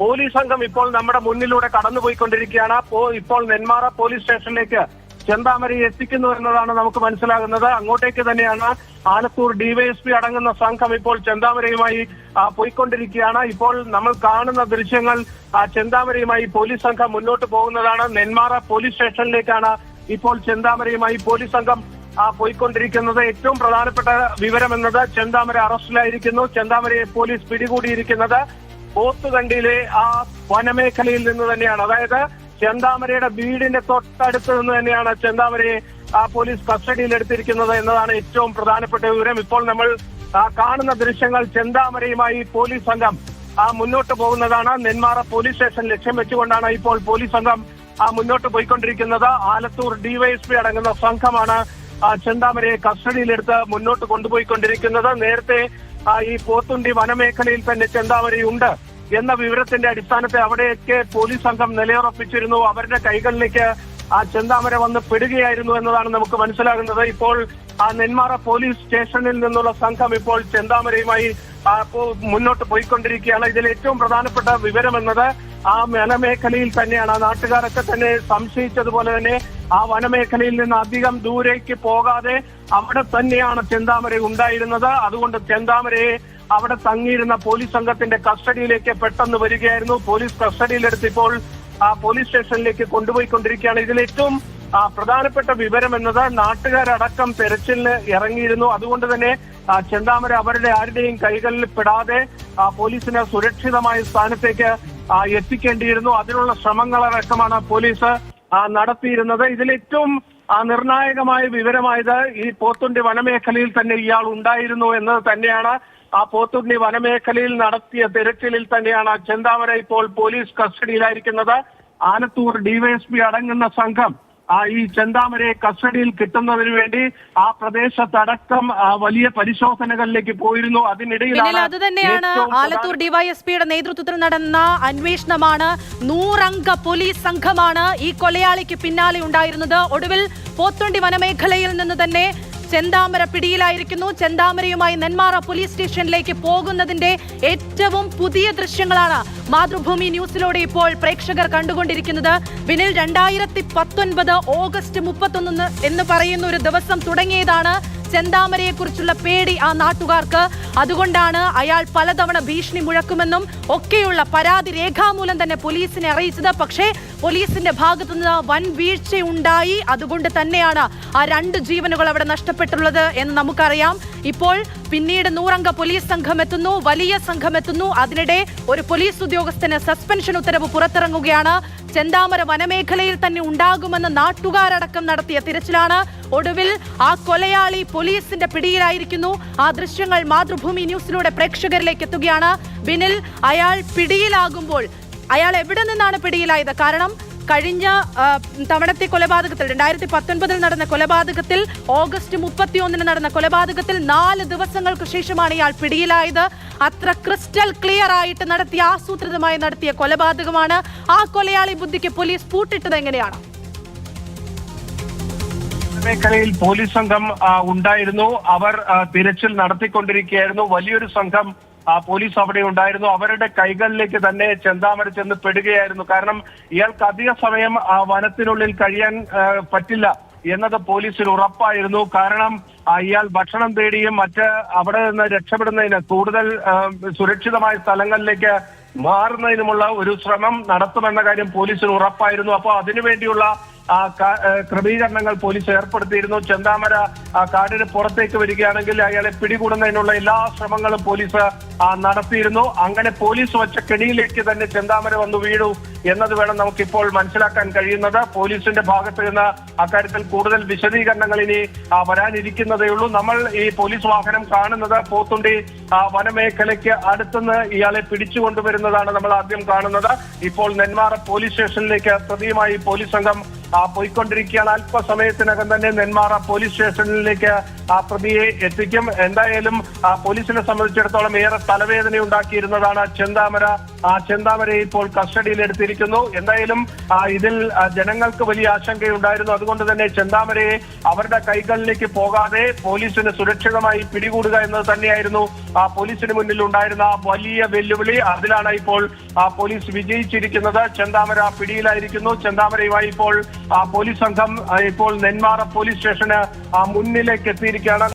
Police സംഘം ഇപ്പോൾ നമ്മുടെ മുന്നിലൂടെ കടന്നുപോയിക്കൊണ്ടിരിക്കുകയാണ്. ഇപ്പോൾ നെന്മാറ പോലീസ് സ്റ്റേഷനിലേക്ക് ചെന്താമരയെ എത്തിക്കുന്നു എന്നതാണ് നമുക്ക് മനസ്സിലാകുന്നത്. അങ്ങോട്ടേക്ക് തന്നെയാണ് ആലത്തൂർ ഡിവൈഎസ്പി അടങ്ങുന്ന സംഘം ഇപ്പോൾ ചെന്താമരയുമായി പോയിക്കൊണ്ടിരിക്കുകയാണ്. ഇപ്പോൾ നമ്മൾ കാണുന്ന ദൃശ്യങ്ങൾ ചെന്താമരയുമായി പോലീസ് സംഘം മുന്നോട്ട് പോകുന്നതാണ്. നെന്മാറ പോലീസ് സ്റ്റേഷനിലേക്കാണ് ഇപ്പോൾ ചെന്താമരയുമായി പോലീസ് സംഘം പോയിക്കൊണ്ടിരിക്കുന്നത്. ഏറ്റവും പ്രധാനപ്പെട്ട വിവരം എന്നത് ചെന്താമര അറസ്റ്റിലായിരിക്കുന്നു. ചെന്താമരയെ പോലീസ് പിടികൂടിയിരിക്കുന്നത് പോത്തുകണ്ടിയിലെ ആ വനമേഖലയിൽ നിന്ന് തന്നെയാണ്. അതായത് ചെന്താമരയുടെ വീടിന്റെ തൊട്ടടുത്ത് നിന്ന് തന്നെയാണ് ചെന്താമരയെ പോലീസ് കസ്റ്റഡിയിൽ എടുത്തിരിക്കുന്നത് എന്നതാണ് ഏറ്റവും പ്രധാനപ്പെട്ട വിവരം. ഇപ്പോൾ നമ്മൾ കാണുന്ന ദൃശ്യങ്ങൾ ചെന്താമരയുമായി പോലീസ് സംഘം മുന്നോട്ട് പോകുന്നതാണ്. നെന്മാറ പോലീസ് സ്റ്റേഷൻ ലക്ഷ്യം വെച്ചുകൊണ്ടാണ് ഇപ്പോൾ പോലീസ് സംഘം മുന്നോട്ട് പോയിക്കൊണ്ടിരിക്കുന്നത്. ആലത്തൂർ ഡിവൈഎസ്പി അടങ്ങുന്ന സംഘമാണ് ചെന്താമരയെ കസ്റ്റഡിയിലെടുത്ത് മുന്നോട്ട് കൊണ്ടുപോയിക്കൊണ്ടിരിക്കുന്നത്. നേരത്തെ ഈ പോത്തുണ്ടി വനമേഖലയിൽ തന്നെ ചെന്താമരയുണ്ട് എന്ന വിവരത്തിന്റെ അടിസ്ഥാനത്തിൽ അവിടെയൊക്കെ പോലീസ് സംഘം നിലയുറപ്പിച്ചിരുന്നു. അവരുടെ കൈകളിലേക്ക് ചെന്താമര വന്ന് പെടുകയായിരുന്നു എന്നതാണ് നമുക്ക് മനസ്സിലാകുന്നത്. ഇപ്പോൾ നെന്മാറ പോലീസ് സ്റ്റേഷനിൽ നിന്നുള്ള സംഘം ഇപ്പോൾ ചെന്താമരയുമായി മുന്നോട്ട് പോയിക്കൊണ്ടിരിക്കുകയാണ്. ഇതിൽ ഏറ്റവും പ്രധാനപ്പെട്ട വിവരം എന്നത് ആ വനമേഖലയിൽ തന്നെയാണ്. നാട്ടുകാരൊക്കെ തന്നെ സംശയിച്ചതുപോലെ തന്നെ ആ വനമേഖലയിൽ നിന്ന് അധികം ദൂരേക്ക് പോകാതെ അവിടെ തന്നെയാണ് ചെന്താമര ഉണ്ടായിരുന്നത്. അതുകൊണ്ട് ചെന്താമരയെ അവിടെ തങ്ങിയിരുന്ന പോലീസ് സംഘത്തിന്റെ കസ്റ്റഡിയിലേക്ക് പെട്ടെന്ന് വരികയായിരുന്നു. പോലീസ് കസ്റ്റഡിയിലെടുത്ത് ഇപ്പോൾ പോലീസ് സ്റ്റേഷനിലേക്ക് കൊണ്ടുപോയിക്കൊണ്ടിരിക്കുകയാണ്. ഇതിൽ ഏറ്റവും പ്രധാനപ്പെട്ട വിവരം എന്നത് നാട്ടുകാരടക്കം തെരച്ചിലിന് ഇറങ്ങിയിരുന്നു. അതുകൊണ്ട് തന്നെ ചെന്താമര അവരുടെ ആരുടെയും കൈകളിൽ പെടാതെ പോലീസിന് സുരക്ഷിതമായ സ്ഥാനത്തേക്ക് എത്തിക്കേണ്ടിയിരുന്നു. അതിനുള്ള ശ്രമങ്ങളടക്കമാണ് പോലീസ് നടത്തിയിരുന്നത്. ഇതിലേറ്റവും നിർണായകമായ വിവരമായത് ഈ പോത്തുണ്ടി വനമേഖലയിൽ തന്നെ ഇയാൾ ഉണ്ടായിരുന്നു എന്നത് തന്നെയാണ്. ആ പോത്തുണ്ടി വനമേഖലയിൽ നടത്തിയ തിരച്ചിലിൽ തന്നെയാണ് ചെന്താമര ഇപ്പോൾ പോലീസ് കസ്റ്റഡിയിലായിരിക്കുന്നത്. ആലത്തൂർ ഡിവൈഎസ്പി അടങ്ങുന്ന സംഘം ഈ ചെന്താമരയെ കസ്റ്റഡിയിൽ കിട്ടുന്നതിന് വേണ്ടി ആ പ്രദേശത്തടക്കം വലിയ പരിശോധനകളിലേക്ക് പോയിരുന്നു. അതിനിടയിലാണ് അത് തന്നെയാണ് ആലത്തൂർ ഡിവൈഎസ്പിയുടെ നേതൃത്വത്തിൽ നടന്ന അന്വേഷണമാണ്. 100 അംഗ പോലീസ് സംഘമാണ് ഈ കൊലയാളിക്ക് പിന്നാലെ ഉണ്ടായിരുന്നത്. ഒടുവിൽ പോത്തുണ്ടി വനമേഖലയിൽ നിന്ന് തന്നെ ചെന്താമര പിടിയിലായിരിക്കുന്നു. ചെന്താമരയുമായി നെന്മാറ പോലീസ് സ്റ്റേഷനിലേക്ക് പോകുന്നതിന്റെ ഏറ്റവും പുതിയ ദൃശ്യങ്ങളാണ് മാതൃഭൂമി ന്യൂസിലൂടെ ഇപ്പോൾ പ്രേക്ഷകർ കണ്ടുകൊണ്ടിരിക്കുന്നത്. വിനിൽ, 2019 ഓഗസ്റ്റ് 31 എന്ന് പറയുന്ന ഒരു ദിവസം തുടങ്ങിയതാണ് ചെന്താമരയെ കുറിച്ചുള്ള പേടി ആ നാട്ടുകാർക്ക്. അതുകൊണ്ടാണ് അയാൾ പലതവണ ഭീഷണി മുഴക്കുമെന്നും ഒക്കെയുള്ള പരാതി രേഖാമൂലം തന്നെ പോലീസിനെ അറിയിച്ചത്. പക്ഷേ പോലീസിന്റെ ഭാഗത്തുനിന്ന് വൻ വീഴ്ചയുണ്ടായി. അതുകൊണ്ട് തന്നെയാണ് ആ 2 ജീവനുകൾ അവിടെ നഷ്ടപ്പെട്ടുള്ളത് എന്ന് നമുക്കറിയാം. ഇപ്പോൾ പിന്നീട് 100 അംഗ പോലീസ് സംഘം എത്തുന്നു, വലിയ സംഘം എത്തുന്നു. അതിനിടെ ഒരു പോലീസ് ഉദ്യോഗസ്ഥന് സസ്പെൻഷൻ ഉത്തരവ് പുറത്തിറങ്ങുകയാണ്. ചെന്താമര വനമേഖലയിൽ തന്നെ ഉണ്ടാകുമെന്ന് നാട്ടുകാരടക്കം നടത്തിയ തിരച്ചിലാണ്. ഒടുവിൽ ആ കൊലയാളി പോലീസിന്റെ പിടിയിലായിരിക്കുന്നു. ആ ദൃശ്യങ്ങൾ മാതൃഭൂമി ന്യൂസിലൂടെ പ്രേക്ഷകരിലേക്ക് എത്തുകയാണ്. ബിനിൽ, അയാൾ പിടിയിലാകുമ്പോൾ അയാൾ എവിടെ നിന്നാണ് പിടിയിലായത്? കാരണം കഴിഞ്ഞ തവണത്തെ കൊലപാതകത്തിൽ 2019 നടന്ന കൊലപാതകത്തിൽ ഓഗസ്റ്റ് 31 നടന്ന കൊലപാതകത്തിൽ 4 ദിവസങ്ങൾക്ക് ശേഷമാണ് ഇയാൾ പിടിയിലായത്. അത്ര ക്രിസ്റ്റൽ ക്ലിയർ ആയിട്ട് നടത്തിയ ആസൂത്രിതമായി നടത്തിയ കൊലപാതകമാണ്. ആ കൊലയാളി ബുദ്ധിക്ക് പോലീസ് പൂട്ടിട്ടത് എങ്ങനെയാണ്? മേഖലയിൽ പോലീസ് സംഘം ഉണ്ടായിരുന്നു. അവർ തിരച്ചിൽ നടത്തിക്കൊണ്ടിരിക്കുകയായിരുന്നു. വലിയൊരു സംഘം പോലീസ് അവിടെ ഉണ്ടായിരുന്നു. അവരുടെ കൈകളിലേക്ക് തന്നെ ചെന്താമര ചെന്ന് പെടുകയായിരുന്നു. കാരണം ഇയാൾക്ക് അധിക സമയം വനത്തിനുള്ളിൽ കഴിയാൻ പറ്റില്ല എന്നത് പോലീസിന് ഉറപ്പായിരുന്നു. കാരണം ഇയാൾ ഭക്ഷണം തേടിയും മറ്റ് അവിടെ നിന്ന് രക്ഷപ്പെടുന്നതിന് കൂടുതൽ സുരക്ഷിതമായ സ്ഥലങ്ങളിലേക്ക് മാറുന്നതിനുമുള്ള ഒരു ശ്രമം നടത്തുമെന്ന കാര്യം പോലീസിന് ഉറപ്പായിരുന്നു. അപ്പോൾ അതിനുവേണ്ടിയുള്ള ക്രമീകരണങ്ങൾ പോലീസ് ഏർപ്പെടുത്തിയിരുന്നു. ചെന്താമര കാടിന് പുറത്തേക്ക് വരികയാണെങ്കിൽ അയാളെ പിടികൂടുന്നതിനുള്ള എല്ലാ ശ്രമങ്ങളും പോലീസ് നടത്തിയിരുന്നു. അങ്ങനെ പോലീസ് വച്ച കെണിയിലേക്ക് തന്നെ ചെന്താമര വന്നു വീണു എന്നത് വേണം നമുക്കിപ്പോൾ മനസ്സിലാക്കാൻ കഴിയുന്നത്. പോലീസിന്റെ ഭാഗത്ത് നിന്ന് അക്കാര്യത്തിൽ കൂടുതൽ വിശദീകരണങ്ങൾ ഇനി വരാനിരിക്കുന്നതേയുള്ളൂ. നമ്മൾ ഈ പോലീസ് വാഹനം കാണുന്നത് പോത്തുണ്ടി വനമേഖലയ്ക്ക് അടുത്തുനിന്ന് ഇയാളെ പിടിച്ചുകൊണ്ടുവരുന്നതാണ് നമ്മൾ ആദ്യം കാണുന്നത്. ഇപ്പോൾ നെന്മാറ പോലീസ് സ്റ്റേഷനിലേക്ക് പ്രതിയുമായി പോലീസ് സംഘം പോയിക്കൊണ്ടിരിക്കുകയാണ്. അല്പസമയത്തിനകം തന്നെ നെന്മാറ പോലീസ് സ്റ്റേഷനിലേക്ക് ആ പ്രതിയെ എത്തിക്കും. എന്തായാലും പോലീസിനെ സംബന്ധിച്ചിടത്തോളം ഏറെ തലവേദന ഉണ്ടാക്കിയിരുന്നതാണ് ചെന്താമര. ആ ചെന്താമരയെ ഇപ്പോൾ കസ്റ്റഡിയിലെടുത്തിരിക്കുന്നു. എന്തായാലും ഇതിൽ ജനങ്ങൾക്ക് വലിയ ആശങ്കയുണ്ടായിരുന്നു. അതുകൊണ്ട് തന്നെ ചെന്താമരയെ അവരുടെ കൈകളിലേക്ക് പോകാതെ പോലീസിന് സുരക്ഷിതമായി പിടികൂടുക എന്നത് തന്നെയായിരുന്നു പോലീസിന് മുന്നിൽ ഉണ്ടായിരുന്ന വലിയ വെല്ലുവിളി. അതിലാണ് ഇപ്പോൾ പോലീസ് വിജയിച്ചിരിക്കുന്നത്. ചെന്താമര പിടിയിലായിരിക്കുന്നു. ചെന്താമരയുമായി ഇപ്പോൾ പോലീസ് സംഘം ഇപ്പോൾ നെന്മാറ പോലീസ് സ്റ്റേഷന് മുന്നിലേക്ക് എത്തിയിരിക്കുകയാണ്.